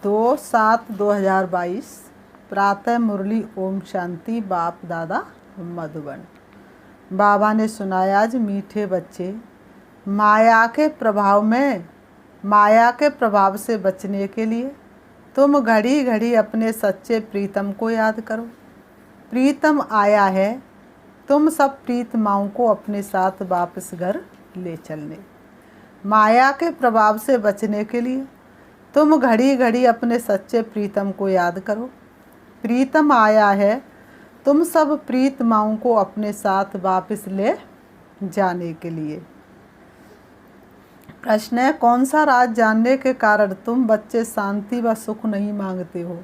2/7/2022 प्रातः मुरली ओम शांति बाप दादा मधुबन। बाबा ने सुनाया, आज मीठे बच्चे, माया के प्रभाव से बचने के लिए तुम घड़ी घड़ी अपने सच्चे प्रीतम को याद करो। प्रीतम आया है, तुम सब प्रीतमाओं को अपने साथ वापस घर ले चलने। माया के प्रभाव से बचने के लिए तुम घड़ी घड़ी अपने सच्चे प्रीतम को याद करो। प्रीतम आया है, तुम सब प्रीतमाओं को अपने साथ वापस ले जाने के लिए। प्रश्न है, कौन सा राज जानने के कारण तुम बच्चे शांति व सुख नहीं मांगते हो?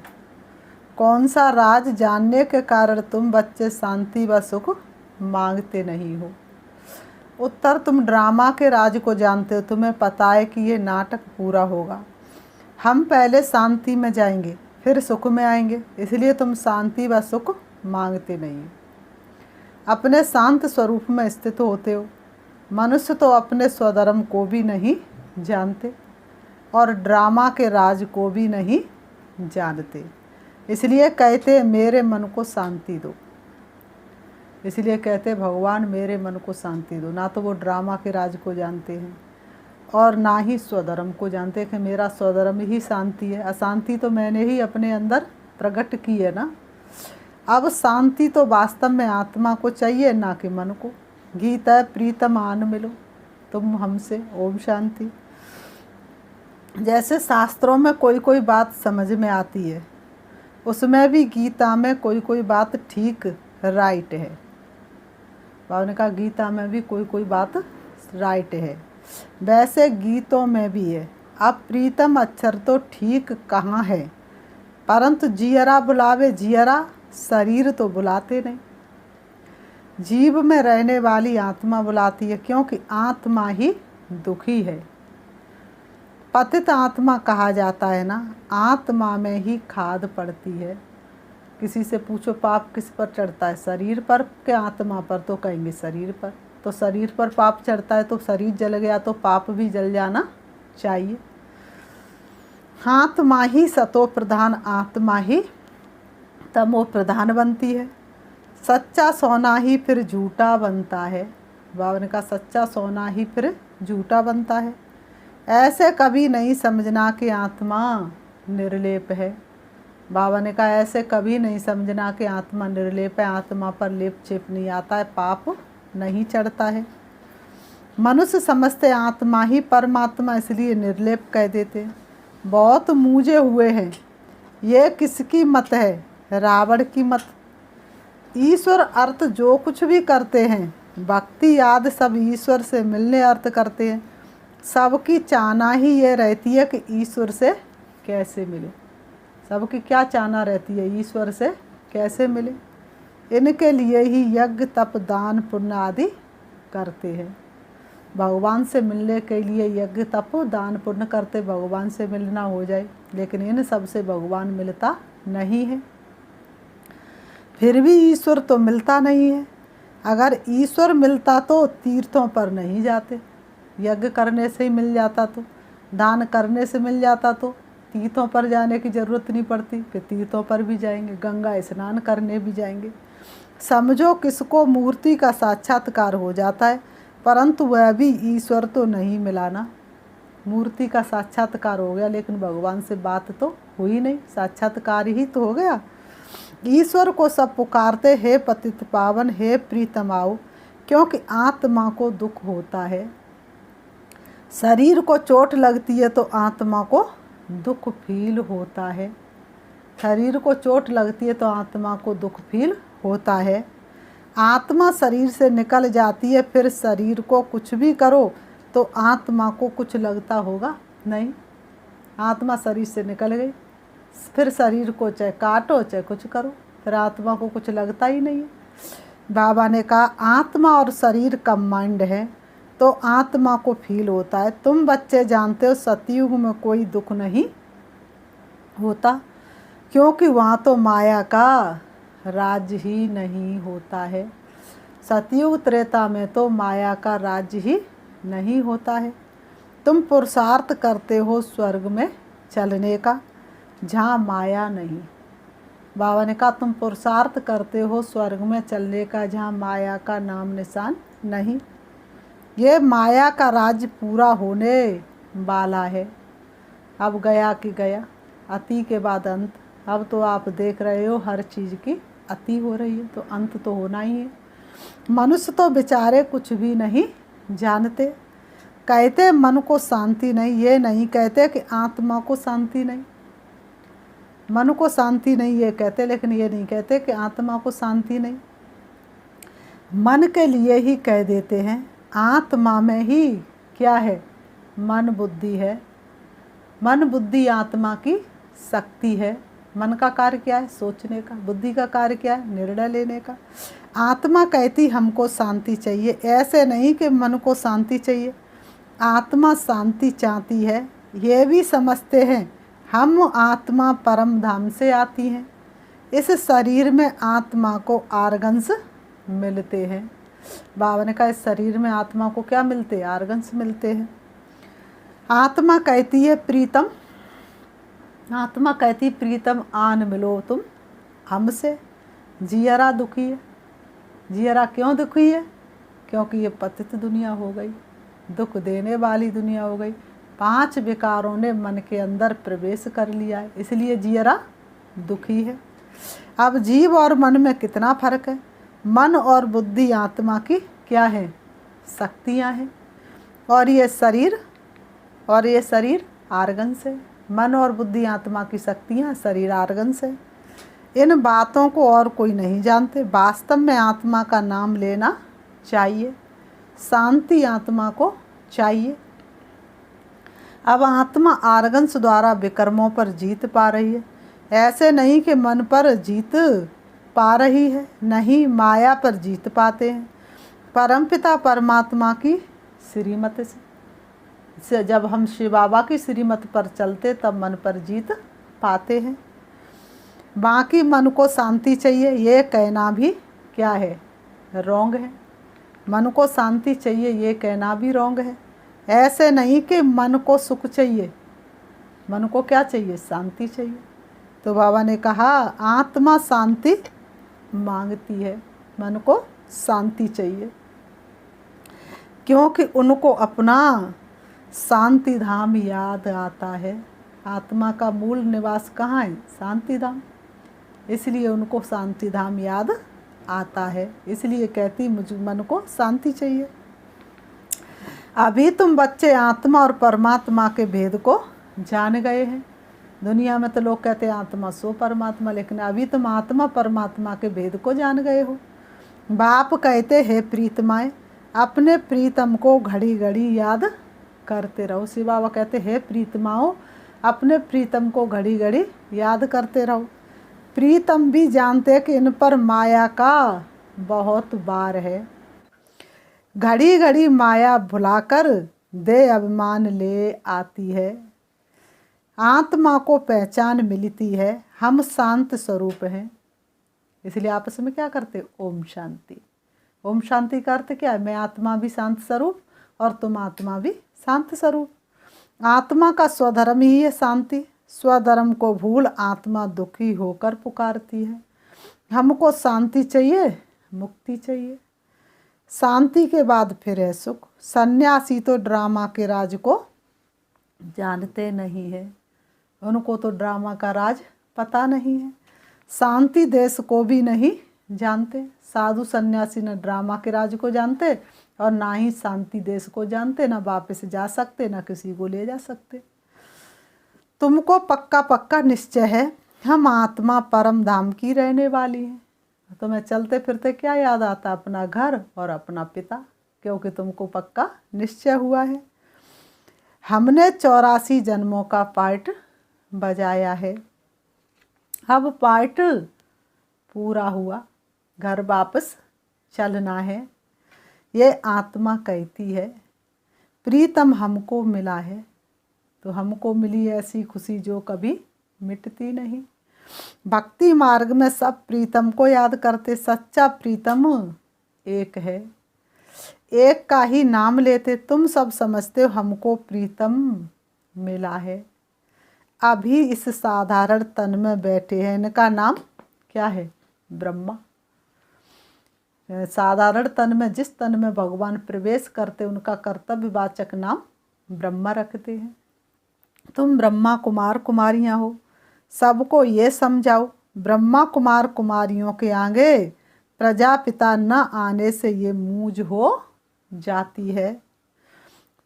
कौन सा राज जानने के कारण तुम बच्चे शांति व सुख मांगते नहीं हो? उत्तर, तुम ड्रामा के राज को जानते हो। तुम्हें पता है कि ये नाटक पूरा होगा। हम पहले शांति में जाएंगे, फिर सुख में आएंगे, इसलिए तुम शांति व सुख मांगते नहीं हो। अपने शांत स्वरूप में स्थित होते हो। मनुष्य तो अपने स्वधर्म को भी नहीं जानते और ड्रामा के राज को भी नहीं जानते, इसलिए कहते मेरे मन को शांति दो। इसलिए कहते भगवान मेरे मन को शांति दो। ना तो वो ड्रामा के राज को जानते हैं और ना ही स्वधर्म को जानते कि मेरा स्वधर्म ही शांति है। अशांति तो मैंने ही अपने अंदर प्रकट की है ना। अब शांति तो वास्तव में आत्मा को चाहिए, ना कि मन को। गीता प्रीतम आन मिलो तुम हमसे, ओम शांति। जैसे शास्त्रों में कोई कोई बात समझ में आती है, उसमें भी गीता में कोई कोई बात ठीक राइट है। बाबा ने कहा गीता में भी कोई कोई बात राइट है, वैसे गीतों में भी है। अब प्रीतम अक्षर तो ठीक कहाँ है, परंतु जियरा बुलावे जियरा, शरीर तो बुलाते नहीं। जीव में रहने वाली आत्मा बुलाती है, क्योंकि आत्मा ही दुखी है। पतित आत्मा कहा जाता है ना, आत्मा में ही खाद पड़ती है। किसी से पूछो पाप किस पर चढ़ता है, शरीर पर के आत्मा पर? तो कहेंगे शरीर पर। तो शरीर पर पाप चढ़ता है तो शरीर जल गया तो पाप भी जल जाना चाहिए। आत्मा ही सतो प्रधान, आत्मा ही तमो प्रधान बनती है। सच्चा सोना ही फिर झूठा बनता है। बाबा ने कहा सच्चा सोना ही फिर झूठा बनता है। ऐसे कभी नहीं समझना कि आत्मा निर्लेप है। बाबा ने कहा ऐसे कभी नहीं समझना कि आत्मा निर्लेप है। आत्मा पर लेप चेप नहीं आता है, पाप नहीं चढ़ता है। मनुष्य समझते आत्मा ही परमात्मा, इसलिए निर्लेप कह देते हैं। बहुत मूझे हुए हैं। ये किसकी मत है? रावण की मत। ईश्वर अर्थ जो कुछ भी करते हैं, भक्ति याद सब ईश्वर से मिलने अर्थ करते हैं। सबकी चाहना ही ये रहती है कि ईश्वर से कैसे मिले। सबकी क्या चाहना रहती है? ईश्वर से कैसे मिले। इनके लिए ही यज्ञ तप दान पुण्य आदि करते हैं। भगवान से मिलने के लिए यज्ञ तप दान पुण्य करते, भगवान से मिलना हो जाए, लेकिन इन सब से भगवान मिलता नहीं है। फिर भी ईश्वर तो मिलता नहीं है। अगर ईश्वर मिलता तो तीर्थों पर नहीं जाते, यज्ञ करने से ही मिल जाता, तो दान करने से मिल जाता, तो तीर्थों पर जाने की ज़रूरत नहीं पड़ती। फिर तीर्थों पर भी जाएंगे, गंगा स्नान करने भी जाएंगे। समझो किसको मूर्ति का साक्षात्कार हो जाता है, परंतु वह भी ईश्वर तो नहीं मिलाना। मूर्ति का साक्षात्कार हो गया, लेकिन भगवान से बात तो हुई नहीं, साक्षात्कार ही तो हो गया। ईश्वर को सब पुकारते, हे पतित पावन, हे प्रीतम आओ, क्योंकि आत्मा को दुख होता है। शरीर को चोट लगती है तो आत्मा को दुख फील होता है। शरीर को चोट लगती है तो आत्मा को दुख फील होता है। आत्मा शरीर से निकल जाती है, फिर शरीर को कुछ भी करो तो आत्मा को कुछ लगता होगा नहीं। आत्मा शरीर से निकल गई, फिर शरीर को चाहे काटो चाहे कुछ करो, फिर आत्मा को कुछ लगता ही नहीं है। बाबा ने कहा आत्मा और शरीर कंबाइंड है तो आत्मा को फील होता है। तुम बच्चे जानते हो सतयुग में कोई दुख नहीं होता, क्योंकि वहाँ तो माया का राज ही नहीं होता है। सतयुग त्रेता में तो माया का राज्य ही नहीं होता है। तुम पुरुषार्थ करते हो स्वर्ग में चलने का, जहाँ माया नहीं। बाबा ने कहा तुम पुरुषार्थ करते हो स्वर्ग में चलने का जहाँ माया का नाम निशान नहीं। ये माया का राज्य पूरा होने वाला है। अब गया कि गया, अति के बाद अंत। अब तो आप देख रहे हो हर चीज़ की अति हो रही है, तो अंत तो होना ही है। मनुष्य तो बेचारे कुछ भी नहीं जानते। कहते मन को शांति नहीं, ये नहीं कहते कि आत्मा को शांति नहीं। मन को शांति नहीं ये कहते, लेकिन ये नहीं कहते कि आत्मा को शांति नहीं। मन के लिए ही कह देते हैं। आत्मा में ही क्या है? मन बुद्धि है। मन बुद्धि आत्मा की शक्ति है। मन का कार्य क्या है? सोचने का। बुद्धि का कार्य क्या है? निर्णय लेने का। आत्मा कहती हमको शांति चाहिए, ऐसे नहीं कि मन को शांति चाहिए। आत्मा शांति चाहती है, ये भी समझते हैं हम आत्मा परम धाम से आती हैं। इस शरीर में आत्मा को आर्गन्स मिलते हैं। बाबा ने कहा इस शरीर में आत्मा को क्या मिलते हैं? आर्गन्स मिलते हैं। आत्मा कहती है प्रीतम, आत्मा कहती प्रीतम आन मिलो तुम हमसे। जियरा दुखी है। जियरा क्यों दुखी है? क्योंकि ये पतित दुनिया हो गई, दुख देने वाली दुनिया हो गई। 5 विकारों ने मन के अंदर प्रवेश कर लिया है, इसलिए जियरा दुखी है। अब जीव और मन में कितना फर्क है? मन और बुद्धि आत्मा की क्या है? शक्तियाँ हैं। और ये शरीर आर्गन से। मन और बुद्धि आत्मा की शक्तियाँ, शरीर आर्गन से। इन बातों को और कोई नहीं जानते। वास्तव में आत्मा का नाम लेना चाहिए, शांति आत्मा को चाहिए। अब आत्मा आर्गन्स द्वारा विकर्मों पर जीत पा रही है। ऐसे नहीं कि मन पर जीत पा रही है, नहीं, माया पर जीत पाते हैं। परमपिता परमात्मा की श्रीमत से जब हम शिव बाबा की श्रीमत पर चलते तब मन पर जीत पाते हैं। बाकी मन को शांति चाहिए ये कहना भी क्या है? रॉन्ग है। मन को शांति चाहिए ये कहना भी रॉन्ग है। ऐसे नहीं कि मन को सुख चाहिए, मन को क्या चाहिए? शांति चाहिए। तो बाबा ने कहा आत्मा शांति मांगती है, मन को शांति चाहिए, क्योंकि उनको अपना शांति धाम याद आता है। आत्मा का मूल निवास कहाँ है? शांति धाम। इसलिए उनको शांति धाम याद आता है, इसलिए कहती मुझे मन को शांति चाहिए। अभी तुम बच्चे आत्मा और परमात्मा के भेद को जान गए हैं। दुनिया में तो लोग कहते हैं आत्मा सो परमात्मा, लेकिन अभी तुम आत्मा परमात्मा के भेद को जान गए हो। बाप कहते हैं प्रीतमाएँ अपने प्रीतम को घड़ी घड़ी याद करते रहो। शिव बाबा कहते हैं प्रीतमाओं अपने प्रीतम को घड़ी घड़ी याद करते रहो। प्रीतम भी जानते कि इन पर माया का बहुत बार है। घड़ी घड़ी माया भुलाकर दे अभिमान ले आती है। आत्मा को पहचान मिलती है, हम शांत स्वरूप हैं। इसलिए आपस में क्या करते? ओम शांति। ओम शांति का अर्थ क्या है? मैं आत्मा भी शांत स्वरूप और तुम आत्मा भी शांत स्वरूप। आत्मा का स्वधर्म ही है शांति। स्वधर्म को भूल आत्मा दुखी होकर पुकारती है। हमको शांति चाहिए, मुक्ति चाहिए। शांति के बाद फिर है सुख। सन्यासी तो ड्रामा के राज को जानते नहीं है, उनको तो ड्रामा का राज पता नहीं है। शांति देश को भी नहीं जानते। साधु सन्यासी न ड्रामा के राज को जानते और ना ही शांति देश को जानते, ना वापस जा सकते, ना किसी को ले जा सकते। तुमको पक्का पक्का निश्चय है हम आत्मा परम धाम की रहने वाली हैं। तुम्हें चलते फिरते क्या याद आता? अपना घर और अपना पिता, क्योंकि तुमको पक्का निश्चय हुआ है। हमने 84 जन्मों का पार्ट बजाया है, अब पार्ट पूरा हुआ, घर वापस चलना है। ये आत्मा कहती है प्रीतम हमको मिला है, तो हमको मिली ऐसी खुशी जो कभी मिटती नहीं। भक्ति मार्ग में सब प्रीतम को याद करते, सच्चा प्रीतम एक है, एक का ही नाम लेते। तुम सब समझते हो हमको प्रीतम मिला है। अभी इस साधारण तन में बैठे हैं, इनका नाम क्या है? ब्रह्मा। साधारण तन में, जिस तन में भगवान प्रवेश करते उनका कर्तव्यवाचक नाम ब्रह्मा रखते हैं। तुम ब्रह्मा कुमार कुमारियाँ हो, सबको ये समझाओ ब्रह्मा कुमार कुमारियों के आगे प्रजापिता न आने से ये मूझ हो जाती है।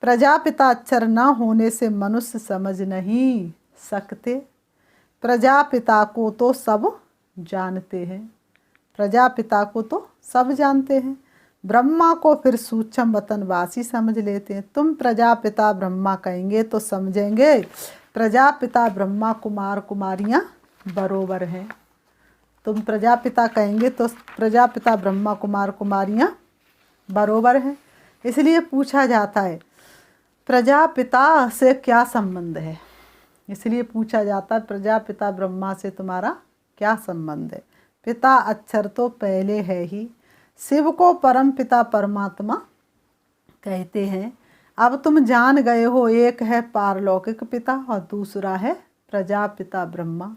प्रजापिता अक्षर न होने से मनुष्य समझ नहीं सकते। प्रजापिता को तो सब जानते हैं, प्रजापिता को तो सब जानते हैं, ब्रह्मा को फिर सूक्ष्म वतनवासी समझ लेते हैं। तुम प्रजापिता ब्रह्मा कहेंगे तो समझेंगे प्रजापिता ब्रह्मा कुमार कुमारियाँ बरोबर हैं। तुम प्रजापिता कहेंगे तो प्रजापिता ब्रह्मा कुमार कुमारियाँ बरोबर हैं। इसलिए पूछा जाता है प्रजापिता से क्या संबंध है, इसलिए पूछा जाता है प्रजापिता ब्रह्मा से तुम्हारा क्या संबंध है। पिता अक्षर तो पहले है ही, शिव को परम पिता परमात्मा कहते हैं। अब तुम जान गए हो, एक है पारलौकिक पिता और दूसरा है प्रजापिता ब्रह्मा।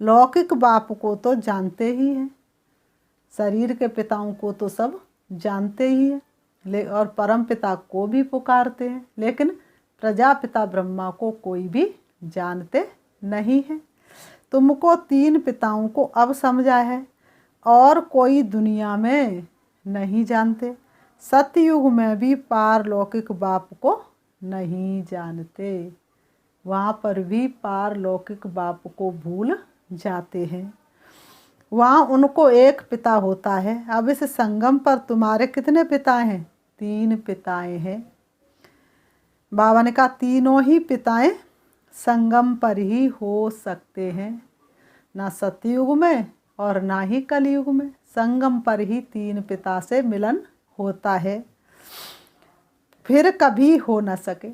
लौकिक बाप को तो जानते ही हैं, शरीर के पिताओं को तो सब जानते ही हैं, और परम पिता को भी पुकारते हैं, लेकिन प्रजापिता ब्रह्मा को कोई भी जानते नहीं है। तुमको तीन पिताओं को अब समझा है, और कोई दुनिया में नहीं जानते। सतयुग में भी पारलौकिक बाप को नहीं जानते, वहाँ पर भी पारलौकिक बाप को भूल जाते हैं। वहाँ उनको एक पिता होता है। अब इस संगम पर तुम्हारे कितने पिता हैं? तीन पिताएं हैं। बाबा ने कहा तीनों ही पिताएं संगम पर ही हो सकते हैं, ना सतयुग में और ना ही कलयुग में। संगम पर ही तीन पिता से मिलन होता है, फिर कभी हो न सके।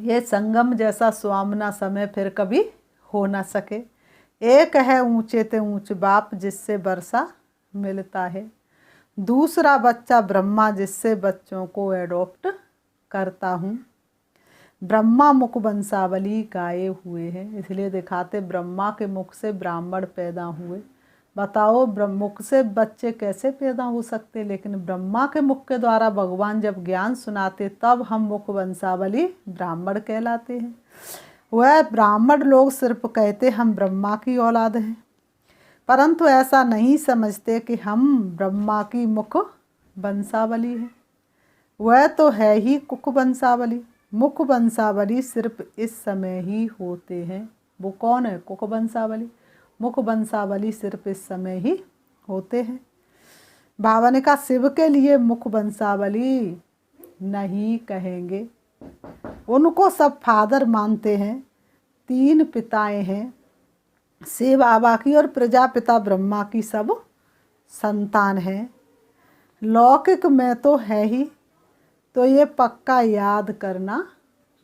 ये संगम जैसा सुहावना समय फिर कभी हो न सके। एक है ऊंचे ते ऊंच बाप जिससे वर्षा मिलता है, दूसरा बच्चा ब्रह्मा जिससे बच्चों को एडॉप्ट करता हूँ। ब्रह्मा मुख वंशावली गाए हुए हैं, इसलिए दिखाते ब्रह्मा के मुख से ब्राह्मण पैदा हुए। बताओ मुख से बच्चे कैसे पैदा हो सकते, लेकिन ब्रह्मा के मुख के द्वारा भगवान जब ज्ञान सुनाते तब हम मुख वंशावली ब्राह्मण कहलाते हैं। वह ब्राह्मण लोग सिर्फ कहते हम ब्रह्मा की औलाद हैं, परंतु ऐसा नहीं समझते कि हम ब्रह्मा की मुख वंशावली हैं। वह तो है ही कुक वंशावली। मुख वंशावली सिर्फ इस समय ही होते हैं। वो कौन है? कुक वंशावली। मुख वंशावली सिर्फ इस समय ही होते हैं। बाबा ने कहा शिव के लिए मुख वंशावली नहीं कहेंगे, उनको सब फादर मानते हैं। तीन पिताएं हैं, शिव बाबा की और प्रजापिता ब्रह्मा की सब संतान हैं। लौकिक में तो है ही, तो ये पक्का याद करना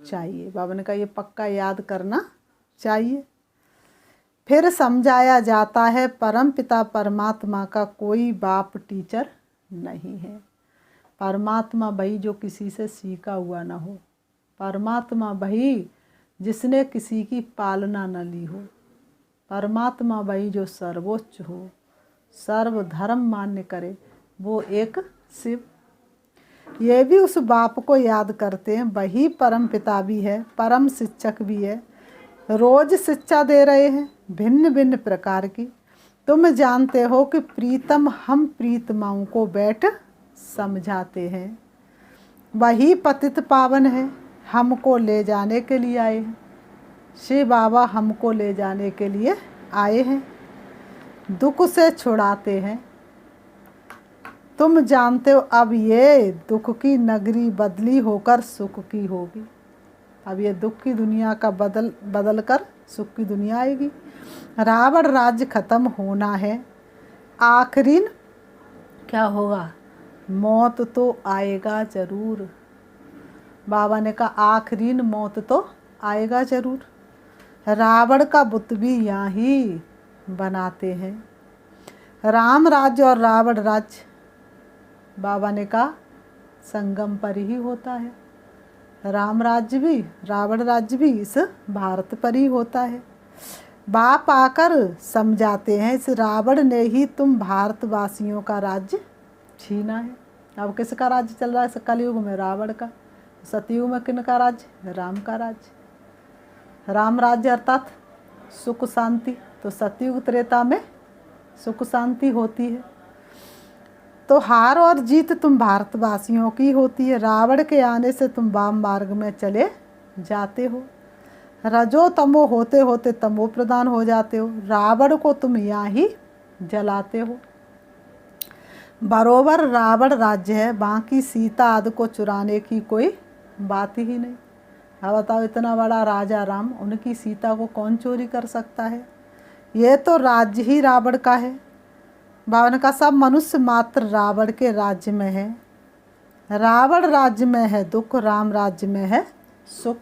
चाहिए। बाबा ने कहा ये पक्का याद करना चाहिए। फिर समझाया जाता है परम पिता परमात्मा का कोई बाप टीचर नहीं है। परमात्मा वही जो किसी से सीखा हुआ ना हो, परमात्मा वही जिसने किसी की पालना न ली हो, परमात्मा वही जो सर्वोच्च हो, सर्वधर्म मान्य करे, वो एक शिव। ये भी उस बाप को याद करते हैं, वही परम पिता भी है, परम शिक्षक भी है, रोज शिक्षा दे रहे हैं भिन्न भिन्न प्रकार की। तुम जानते हो कि प्रीतम हम प्रीतमाओं को बैठ समझाते हैं। वही पतित पावन है, हमको ले जाने के लिए आए हैं। शिव बाबा हमको ले जाने के लिए आए हैं, दुख से छुड़ाते हैं। तुम जानते हो अब ये दुख की नगरी बदली होकर सुख की होगी। अब ये दुख की दुनिया का बदल कर सुख की दुनिया आएगी। रावण राज्य खत्म होना है, आखिरी क्या होगा? मौत तो आएगा जरूर। बाबा ने कहा आखिरी मौत तो आएगा जरूर। रावण का बुत भी यहाँ ही बनाते हैं। राम राज्य और रावण राज्य बाबा ने कहा संगम पर ही होता है। राम राज्य भी, रावण राज्य भी इस भारत पर ही होता है। बाप आकर समझाते हैं, इस रावण ने ही तुम भारतवासियों का राज्य छीना है। अब किसका राज्य चल रहा है कलयुग में? रावण का। सतयुग में किन का राज्य? राम का राज्य। राम राज्य अर्थात सुख शांति, तो सतयुग त्रेता में सुख शांति होती है। तो हार और जीत तुम भारतवासियों की होती है। रावण के आने से तुम वाम मार्ग में चले जाते हो, रजो तमो होते होते तमो प्रधान हो जाते हो। रावण को तुम यहाँ ही जलाते हो। बरोबर रावण राज्य है, बाकी सीता आदि को चुराने की कोई बात ही नहीं। अब बताओ, इतना बड़ा राजा राम, उनकी सीता को कौन चोरी कर सकता है? ये तो राज्य ही रावण का है। बावन का सब मनुष्य मात्र रावण के राज्य में है। रावण राज्य में है दुख, राम राज्य में है सुख।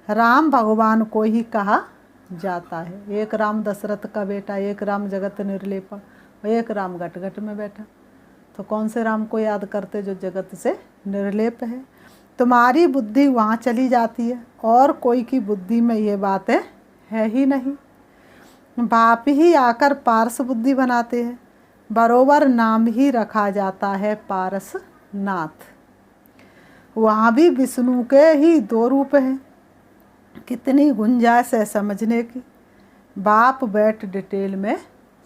राम भगवान को ही कहा जाता है। एक राम दशरथ का बेटा, एक राम जगत निर्लेपा, एक राम घट घट में बैठा। तो कौन से राम को याद करते जो जगत से निर्लेप है? तुम्हारी बुद्धि वहाँ चली जाती है, और कोई की बुद्धि में ये बातें है ही नहीं। बाप ही आकर पारस बुद्धि बनाते हैं। बरोबर नाम ही रखा जाता है पारसनाथ। वहाँ भी विष्णु के ही दो रूप हैं। कितनी गुंजाइश है समझने की। बाप बैठ डिटेल में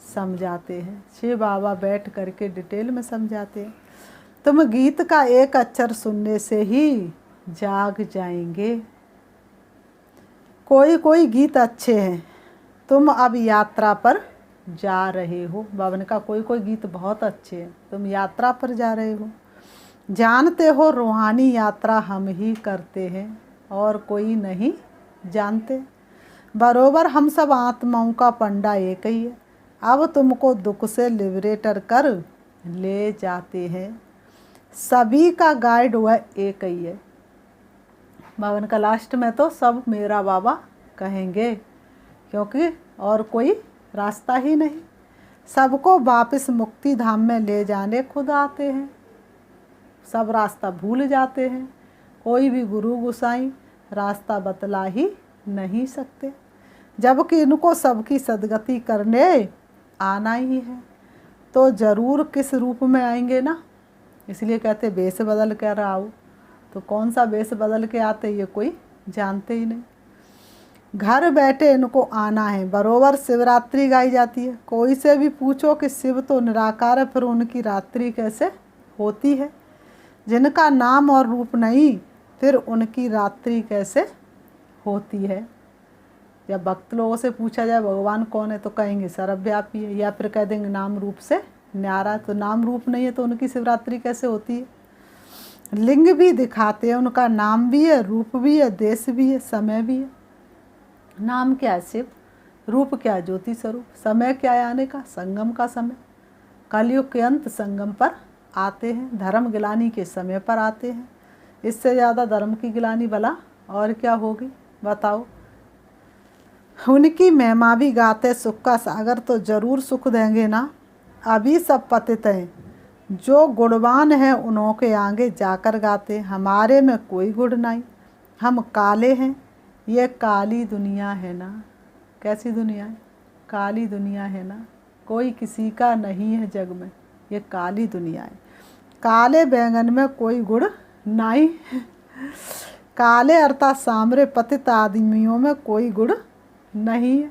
समझाते हैं, शिव बाबा बैठ करके डिटेल में समझाते हैं। तुम गीत का एक अक्षर सुनने से ही जाग जाएंगे। कोई कोई गीत अच्छे हैं। तुम अब यात्रा पर जा रहे हो। बावन का कोई कोई गीत बहुत अच्छे हैं, तुम यात्रा पर जा रहे हो। जानते हो रूहानी यात्रा हम ही करते हैं, और कोई नहीं जानते। बरोबर हम सब आत्माओं का पंडा एक ही है। अब तुमको दुख से लिबरेटर कर ले जाते हैं। सभी का गाइड वह एक ही है। बावन का लास्ट में तो सब मेरा बाबा कहेंगे, क्योंकि और कोई रास्ता ही नहीं। सबको वापस मुक्ति धाम में ले जाने खुद आते हैं। सब रास्ता भूल जाते हैं। कोई भी गुरु गोसाई रास्ता बतला ही नहीं सकते, जबकि इनको सबकी सदगति करने आना ही है। तो ज़रूर किस रूप में आएंगे ना, इसलिए कहते वेश बदल कर आओ। तो कौन सा वेश बदल के आते ये कोई जानते ही नहीं। घर बैठे इनको आना है। बरोबर शिवरात्रि गाई जाती है। कोई से भी पूछो कि शिव तो निराकार है, फिर उनकी रात्रि कैसे होती है? जिनका नाम और रूप नहीं, फिर उनकी रात्रि कैसे होती है? जब भक्त लोगों से पूछा जाए भगवान कौन है, तो कहेंगे सर्वव्यापी है, या फिर कह देंगे नाम रूप से न्यारा। तो नाम रूप नहीं है तो उनकी शिवरात्रि कैसे होती है? लिंग भी दिखाते हैं, उनका नाम भी है, रूप भी है, देश भी है, समय भी है। नाम क्या है? शिव। रूप क्या है? ज्योति स्वरूप। समय क्या है आने का? संगम का समय। कलयुग के अंत संगम पर आते हैं। धर्म गिलानी के समय पर आते हैं। इससे ज़्यादा धर्म की गिलानी भला और क्या होगी? बताओ। उनकी महिमा भी गाते सुख का सागर, तो ज़रूर सुख देंगे ना। अभी सब पतित हैं, जो गुणवान हैं उन्हों के आगे जाकर गाते। हमारे में कोई गुण नहीं, हम काले हैं। ये काली दुनिया है ना। कैसी दुनिया है? काली दुनिया है ना। कोई किसी का नहीं है जग में, ये काली दुनिया है। काले बैंगन में कोई गुण नहीं। काले अर्थात सामरे पतित आदमियों में कोई गुण नहीं है।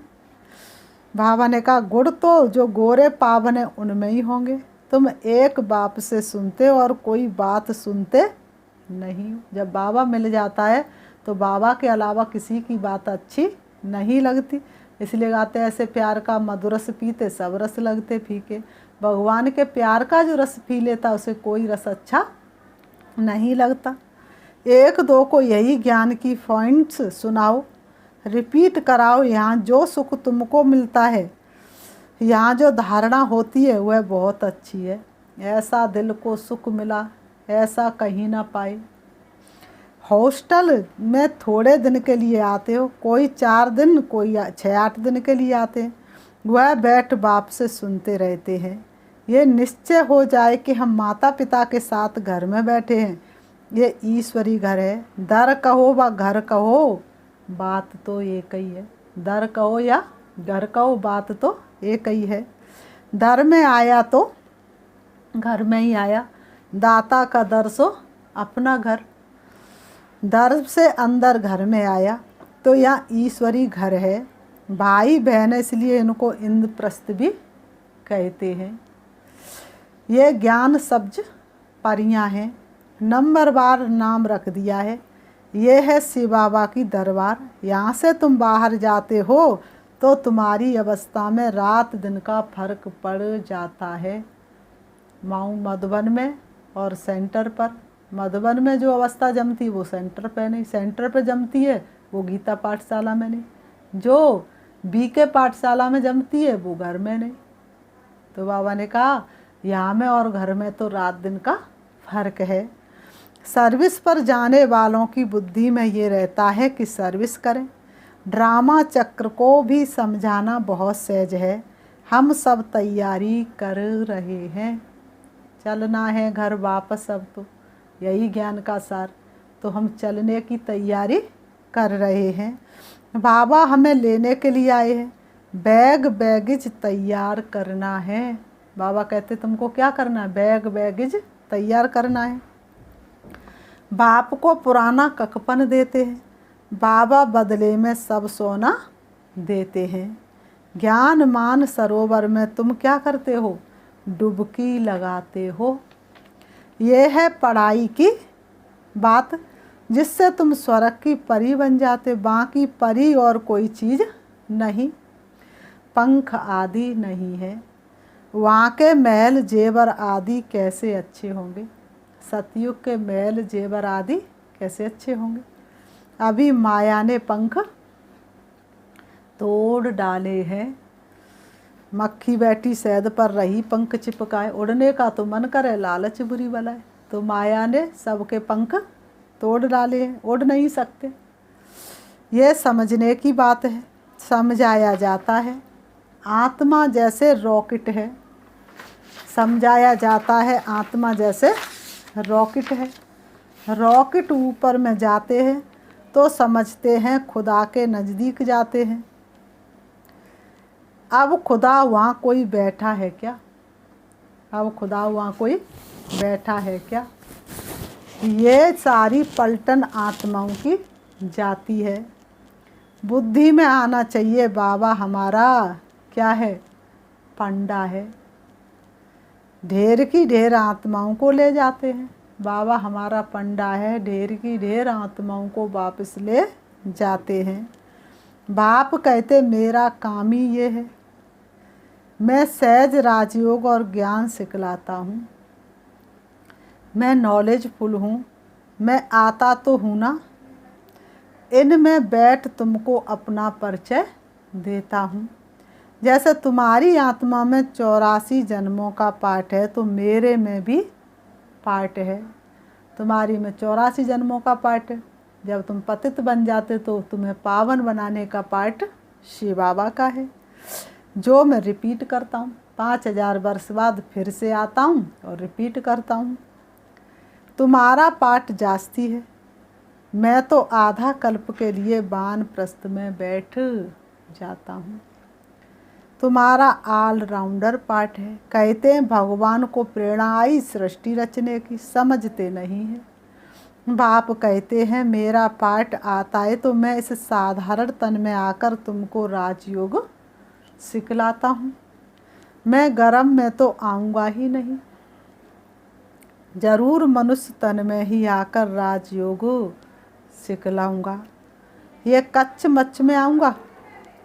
बाबा ने कहा गुण तो जो गोरे पावन है उनमें ही होंगे। तुम एक बाप से सुनते और कोई बात सुनते नहीं हो। जब बाबा मिल जाता है तो बाबा के अलावा किसी की बात अच्छी नहीं लगती। इसलिए गाते ऐसे प्यार का मधुर रस पीते सब रस लगते फीके। भगवान के प्यार का जो रस पी लेता उसे कोई रस अच्छा नहीं लगता। एक दो को यही ज्ञान की पॉइंट्स सुनाओ, रिपीट कराओ। यहाँ जो सुख तुमको मिलता है, यहाँ जो धारणा होती है वह बहुत अच्छी है। ऐसा दिल को सुख मिला ऐसा कहीं ना पाए। हॉस्टल में थोड़े दिन के लिए आते हो, कोई 4 दिन, कोई 6-8 दिन के लिए आते हैं। वह बैठ बाप से सुनते रहते हैं। ये निश्चय हो जाए कि हम माता पिता के साथ घर में बैठे हैं, ये ईश्वरी घर है। दर कहो व घर कहो, बात तो एक ही है। दर कहो या घर कहो, बात तो एक ही है। दर में आया तो घर में ही आया, दाता का दर सो अपना घर। दर से अंदर घर में आया, तो यह ईश्वरी घर है। भाई बहन इसलिए इनको इंद्रप्रस्थ भी कहते हैं। ये ज्ञान सब्ज परियां हैं, नंबरवार नाम रख दिया है। ये है शिव बाबा की दरबार। यहाँ से तुम बाहर जाते हो तो तुम्हारी अवस्था में रात दिन का फर्क पड़ जाता है। माऊ मधुबन में और सेंटर पर। मधुबन में जो अवस्था जमती वो सेंटर पे नहीं, सेंटर पे जमती है वो गीता पाठशाला में नहीं, जो बीके पाठशाला में जमती है वो घर में नहीं। तो बाबा ने कहा यहाँ में और घर में तो रात दिन का फर्क है। सर्विस पर जाने वालों की बुद्धि में ये रहता है कि सर्विस करें। ड्रामा चक्र को भी समझाना बहुत सहज है। हम सब तैयारी कर रहे हैं, चलना है घर वापस। अब तो यही ज्ञान का सार, तो हम चलने की तैयारी कर रहे हैं। बाबा हमें लेने के लिए आए हैं। बैग बैगेज तैयार करना है। बाबा कहते तुमको क्या करना है? बैग बैगेज तैयार करना है। बाप को पुराना ककपन देते हैं, बाबा बदले में सब सोना देते हैं। ज्ञान मान सरोवर में तुम क्या करते हो? डुबकी लगाते हो। ये है पढ़ाई की बात, जिससे तुम स्वर्ग की परी बन जाते। बाकी परी और कोई चीज़ नहीं, पंख आदि नहीं है। वहाँ के महल जेवर आदि कैसे अच्छे होंगे? सतयुग के महल जेवर आदि कैसे अच्छे होंगे? अभी माया ने पंख तोड़ डाले हैं। मक्खी बैठी शहद पर रही, पंख चिपकाए। उड़ने का तो मन करे, लालच बुरी बलाए। तो माया ने सबके पंख तोड़ डाले हैं, उड़ नहीं सकते। ये समझने की बात है, समझाया जाता है। आत्मा जैसे रॉकेट है, समझाया जाता है। आत्मा जैसे रॉकेट है। रॉकेट ऊपर में जाते हैं तो समझते हैं खुदा के नज़दीक जाते हैं। अब खुदा वहाँ कोई बैठा है क्या? अब खुदा वहाँ कोई बैठा है क्या? ये सारी पलटन आत्माओं की जाती है। बुद्धि में आना चाहिए बाबा हमारा क्या है? पंडा है। ढेर की ढेर आत्माओं को ले जाते हैं। बाबा हमारा पंडा है, ढेर की ढेर आत्माओं को वापस ले जाते हैं। बाप कहते मेरा काम ही ये है, मैं सहज राजयोग और ज्ञान सिखलाता हूँ। मैं नॉलेजफुल हूँ, मैं आता तो हूँ ना। इनमें बैठ तुमको अपना परिचय देता हूँ। जैसे तुम्हारी आत्मा में 84 जन्मों का पाठ है, तो मेरे में भी पाठ है। तुम्हारी में 84 जन्मों का पाठ है। जब तुम पतित बन जाते तो तुम्हें पावन बनाने का पाठ शिव बाबा का है, जो मैं रिपीट करता हूँ। 5000 वर्ष बाद फिर से आता हूँ और रिपीट करता हूँ। तुम्हारा पाठ जास्ती है। मैं तो आधा कल्प के लिए वानप्रस्थ में बैठ जाता हूँ। तुम्हारा ऑलराउंडर पाठ है। कहते हैं भगवान को प्रेरणा आई सृष्टि रचने की, समझते नहीं हैं। बाप कहते हैं मेरा पाठ आता है तो मैं इस साधारण तन में आकर तुमको राजयोग सिखलाता हूँ। मैं गर्म में तो आऊँगा ही नहीं, जरूर मनुष्य तन में ही आकर राजयोग सिखलाऊँगा। ये कच्छ मच्छ में आऊँगा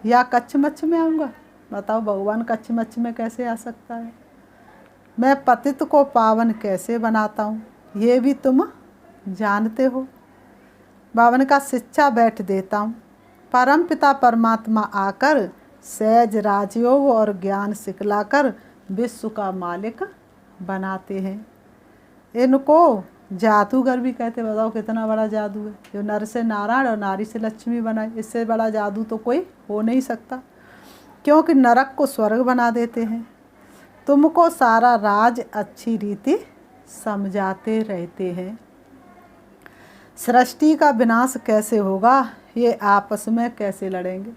या कच्छ मच्छ में आऊँगा? बताओ भगवान कच्छ मच्छ में कैसे आ सकता है? मैं पतित को पावन कैसे बनाता हूँ ये भी तुम जानते हो। बावन का शिक्षा बैठ देता हूँ। परम पिता परमात्मा आकर सहज राजयोग और ज्ञान सिखलाकर विश्व का मालिक बनाते हैं। इनको जादूगर भी कहते। बताओ कितना बड़ा जादू है, जो नर से नारायण और नारी से लक्ष्मी बनाए। इससे बड़ा जादू तो कोई हो नहीं सकता, क्योंकि नरक को स्वर्ग बना देते हैं। तुमको सारा राज अच्छी रीति समझाते रहते हैं। सृष्टि का विनाश कैसे होगा, ये आपस में कैसे लड़ेंगे।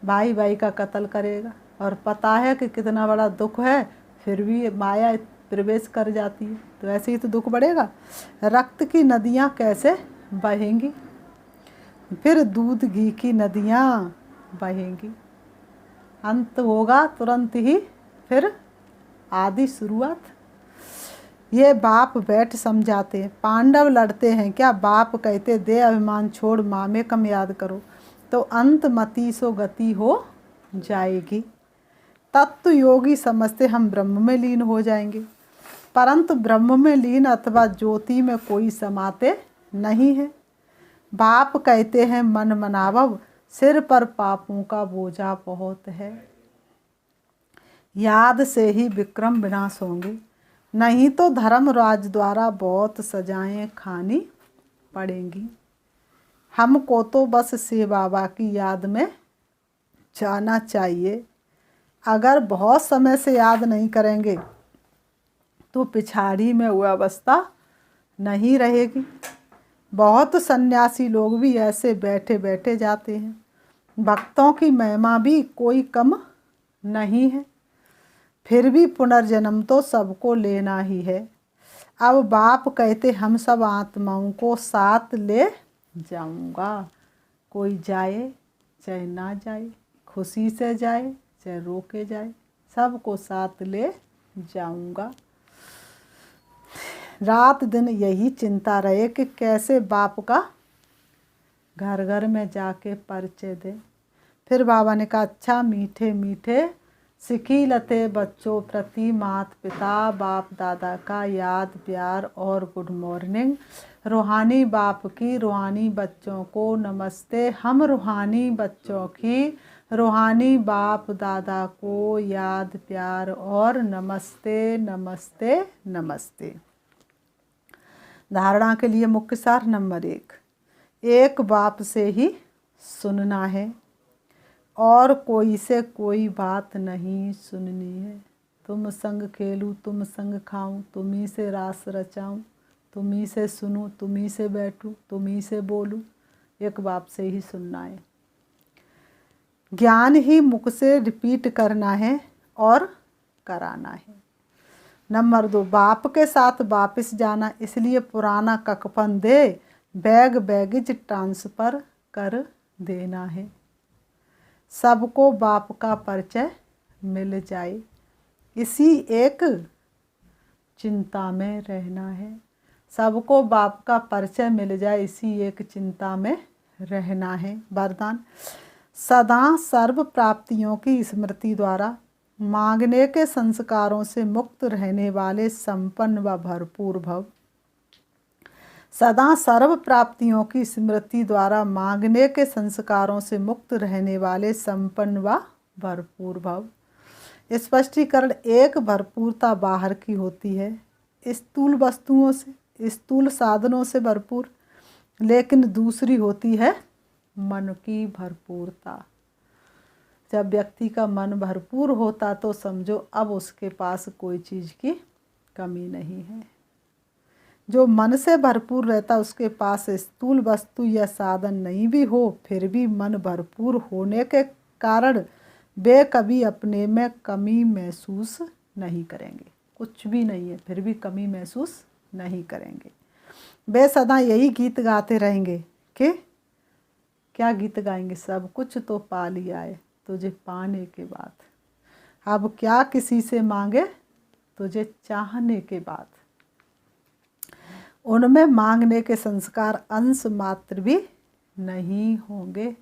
भाई भाई का कत्ल करेगा और पता है कि कितना बड़ा दुख है, फिर भी माया प्रवेश कर जाती है, तो ऐसे ही तो दुख बढ़ेगा। रक्त की नदियाँ कैसे बहेंगी, फिर दूध घी की नदियाँ बहेंगी। अंत होगा तुरंत ही, फिर आदि शुरुआत। ये बाप बैठ समझाते हैं, पांडव लड़ते हैं क्या, बाप कहते दे अभिमान छोड़ मामे कम याद करो, तो अंत मति सो गति हो जाएगी। तत्व योगी समझते हम ब्रह्म में लीन हो जाएंगे, परंतु ब्रह्म में लीन अथवा ज्योति में कोई समाते नहीं है। बाप कहते हैं मन मनावव, सिर पर पापों का बोझा बहुत है। याद से ही विक्रम विनाश होंगे, नहीं तो धर्मराज द्वारा बहुत सजाएं खानी पड़ेंगी। हमको तो बस शिव बाबा की याद में जाना चाहिए। अगर बहुत समय से याद नहीं करेंगे तो पिछाड़ी में वह अवस्था नहीं रहेगी। बहुत सन्यासी लोग भी ऐसे बैठे बैठे जाते हैं। भक्तों की महिमा भी कोई कम नहीं है, फिर भी पुनर्जन्म तो सबको लेना ही है। अब बाप कहते हम सब आत्माओं को साथ ले जाऊंगा, कोई जाए चाहे ना जाए, खुशी से जाए चाहे रो के जाए, सबको साथ ले जाऊंगा। रात दिन यही चिंता रहे कि कैसे बाप का घर घर में जाके परिचय दे। फिर बाबा ने कहा अच्छा मीठे मीठे सिखी लते बच्चों प्रति मात पिता बाप दादा का याद प्यार और गुड मॉर्निंग। रूहानी बाप की रूहानी बच्चों को नमस्ते। हम रूहानी बच्चों की रूहानी बाप दादा को याद प्यार और नमस्ते नमस्ते नमस्ते। धारणा के लिए मुख्य सार नंबर 1, एक बाप से ही सुनना है और कोई से कोई बात नहीं सुननी है। तुम संग खेलूं तुम संग खाऊं, तुम्ही से रास रचाऊं, तुम्ही से सुनूं तुम्ही से बैठूं, तुम्ही से बोलूं, एक बाप से ही सुनना है। ज्ञान ही मुख से रिपीट करना है और कराना है। नंबर 2, बाप के साथ वापस जाना, इसलिए पुराना ककपन दे बैगेज ट्रांसफ़र कर देना है। सबको बाप का परिचय मिल जाए, इसी एक चिंता में रहना है। सबको बाप का परिचय मिल जाए, इसी एक चिंता में रहना है। वरदान, सदा सर्व प्राप्तियों की स्मृति द्वारा मांगने के संस्कारों से मुक्त रहने वाले संपन्न व भरपूर भव। सदा सर्व प्राप्तियों की स्मृति द्वारा मांगने के संस्कारों से मुक्त रहने वाले संपन्न व भरपूर भव। स्पष्टीकरण, एक भरपूरता बाहर की होती है, स्थूल वस्तुओं से स्थूल साधनों से भरपूर, लेकिन दूसरी होती है मन की भरपूरता। जब व्यक्ति का मन भरपूर होता तो समझो अब उसके पास कोई चीज़ की कमी नहीं है। जो मन से भरपूर रहता उसके पास स्थूल वस्तु या साधन नहीं भी हो, फिर भी मन भरपूर होने के कारण वे कभी अपने में कमी महसूस नहीं करेंगे। कुछ भी नहीं है फिर भी कमी महसूस नहीं करेंगे। वे सदा यही गीत गाते रहेंगे कि क्या गीत गाएंगे, सब कुछ तो पा लिया है तुझे पाने के बाद, अब क्या किसी से मांगे तुझे चाहने के बाद। उनमें मांगने के संस्कार अंश मात्र भी नहीं होंगे।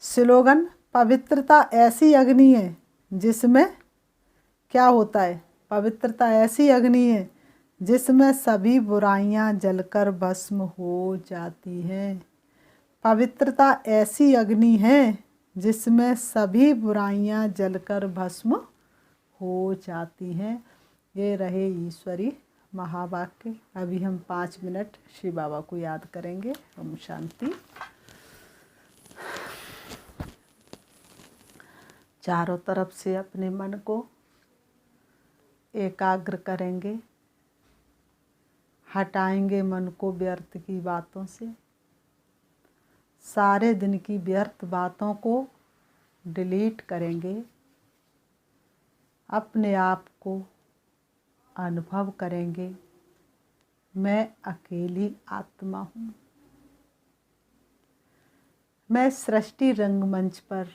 स्लोगन, पवित्रता ऐसी अग्नि है जिसमें क्या होता है, पवित्रता ऐसी अग्नि है जिसमें सभी बुराइयां जलकर भस्म हो जाती हैं। पवित्रता ऐसी अग्नि है जिसमें सभी बुराइयां जलकर भस्म हो जाती हैं। ये रहे ईश्वरी महावाक्य। अभी हम 5 मिनट शिव बाबा को याद करेंगे। ओम शांति। चारों तरफ से अपने मन को एकाग्र करेंगे। हटाएंगे मन को व्यर्थ की बातों से, सारे दिन की व्यर्थ बातों को डिलीट करेंगे, अपने आप को अनुभव करेंगे मैं अकेली आत्मा हूँ। मैं सृष्टि रंगमंच पर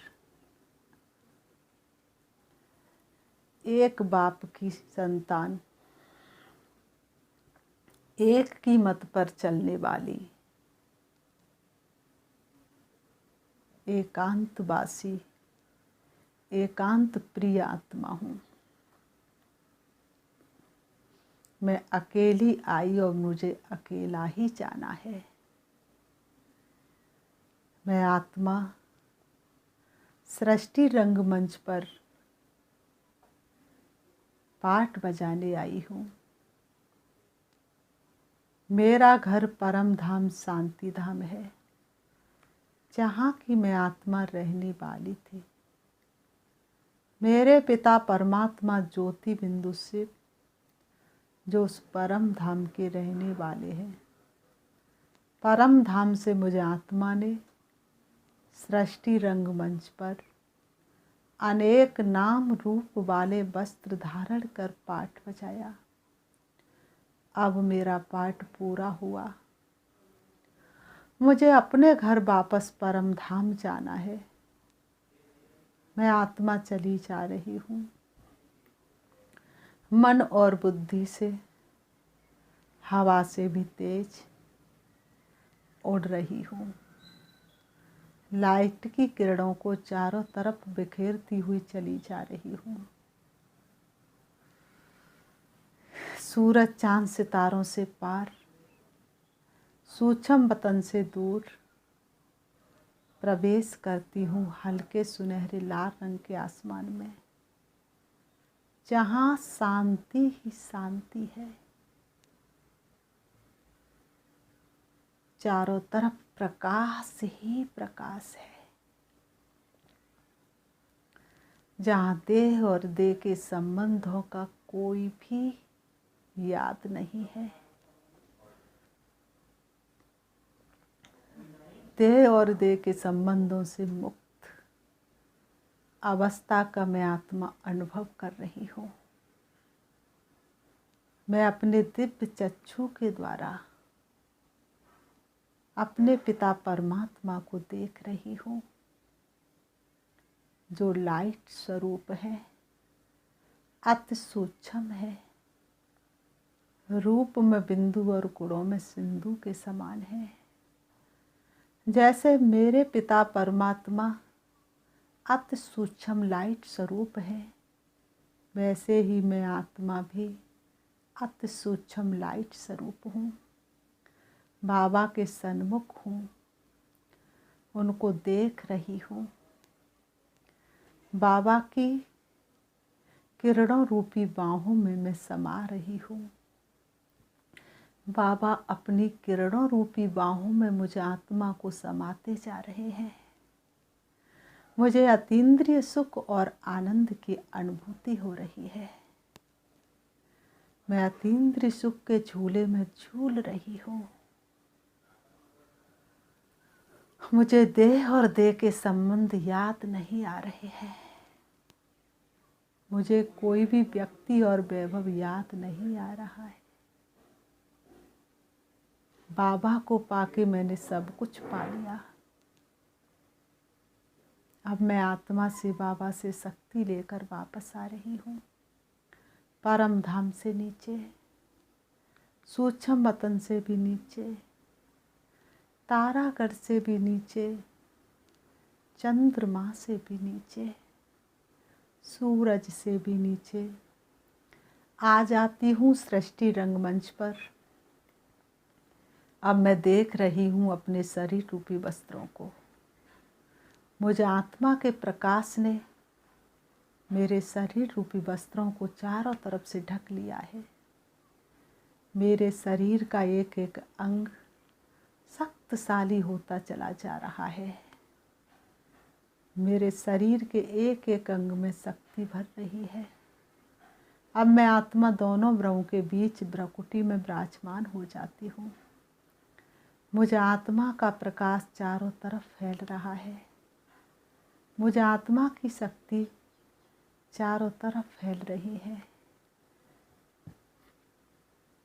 एक बाप की संतान, एक की मत पर चलने वाली एकांतवासी एकांत प्रिय आत्मा हूँ। मैं अकेली आई और मुझे अकेला ही जाना है। मैं आत्मा सृष्टि रंगमंच पर पाठ बजाने आई हूँ। मेरा घर परम धाम शांति धाम है, जहाँ की मैं आत्मा रहने वाली थी। मेरे पिता परमात्मा ज्योति बिंदु शिव, जो उस परम धाम के रहने वाले हैं। परम धाम से मुझे आत्मा ने सृष्टि रंगमंच पर अनेक नाम रूप वाले वस्त्र धारण कर पाठ बजाया। अब मेरा पाठ पूरा हुआ। मुझे अपने घर वापस परम धाम जाना है। मैं आत्मा चली जा रही हूँ। मन और बुद्धि से हवा से भी तेज उड़ रही हूँ। लाइट की किरणों को चारों तरफ बिखेरती हुई चली जा रही हूँ। सूरज चांद सितारों से पार, सूक्ष्म वतन से दूर प्रवेश करती हूँ हल्के सुनहरे लाल रंग के आसमान में, जहाँ शांति ही शांति है। चारों तरफ प्रकाश ही प्रकाश है, जहाँ देह और देह के संबंधों का कोई भी याद नहीं है। देह और देह के संबंधों से मुक्त अवस्था का मैं आत्मा अनुभव कर रही हूँ। मैं अपने दिव्य चक्षु के द्वारा अपने पिता परमात्मा को देख रही हूँ, जो लाइट स्वरूप है, अति सूक्ष्म है, रूप में बिंदु और गुणों में सिंधु के समान है। जैसे मेरे पिता परमात्मा अति सूक्ष्म लाइट स्वरूप है, वैसे ही मैं आत्मा भी अति सूक्ष्म लाइट स्वरूप हूँ। बाबा के सन्मुख हूँ, उनको देख रही हूँ। बाबा की किरणों रूपी बाहों में मैं समा रही हूँ। बाबा अपनी किरणों रूपी बाहों में मुझे आत्मा को समाते जा रहे हैं। मुझे अतीन्द्रिय सुख और आनंद की अनुभूति हो रही है। मैं अतीन्द्रिय सुख के झूले में झूल रही हूँ। मुझे देह और देह के संबंध याद नहीं आ रहे हैं। मुझे कोई भी व्यक्ति और वैभव याद नहीं आ रहा है। बाबा को पाके मैंने सब कुछ पा लिया। अब मैं आत्मा से बाबा से शक्ति लेकर वापस आ रही हूँ। परम धाम से नीचे, सूक्ष्म वतन से भी नीचे, तारागढ़ से भी नीचे, चंद्रमा से भी नीचे, सूरज से भी नीचे आ जाती हूँ सृष्टि रंगमंच पर। अब मैं देख रही हूँ अपने शरीर रूपी वस्त्रों को। मुझे आत्मा के प्रकाश ने मेरे शरीर रूपी वस्त्रों को चारों तरफ से ढक लिया है। मेरे शरीर का एक एक अंग शक्तिशाली होता चला जा रहा है। मेरे शरीर के एक एक अंग में शक्ति भर रही है। अब मैं आत्मा दोनों भ्रमों के बीच भ्रकुटी में विराजमान हो जाती हूँ। मुझे आत्मा का प्रकाश चारों तरफ फैल रहा है। मुझे आत्मा की शक्ति चारों तरफ फैल रही है।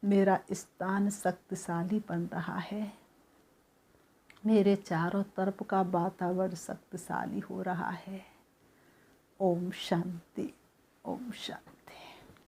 मेरा स्थान शक्तिशाली बन रहा है। मेरे चारों तरफ का वातावरण शक्तिशाली हो रहा है। ओम शांति, ओम शांति।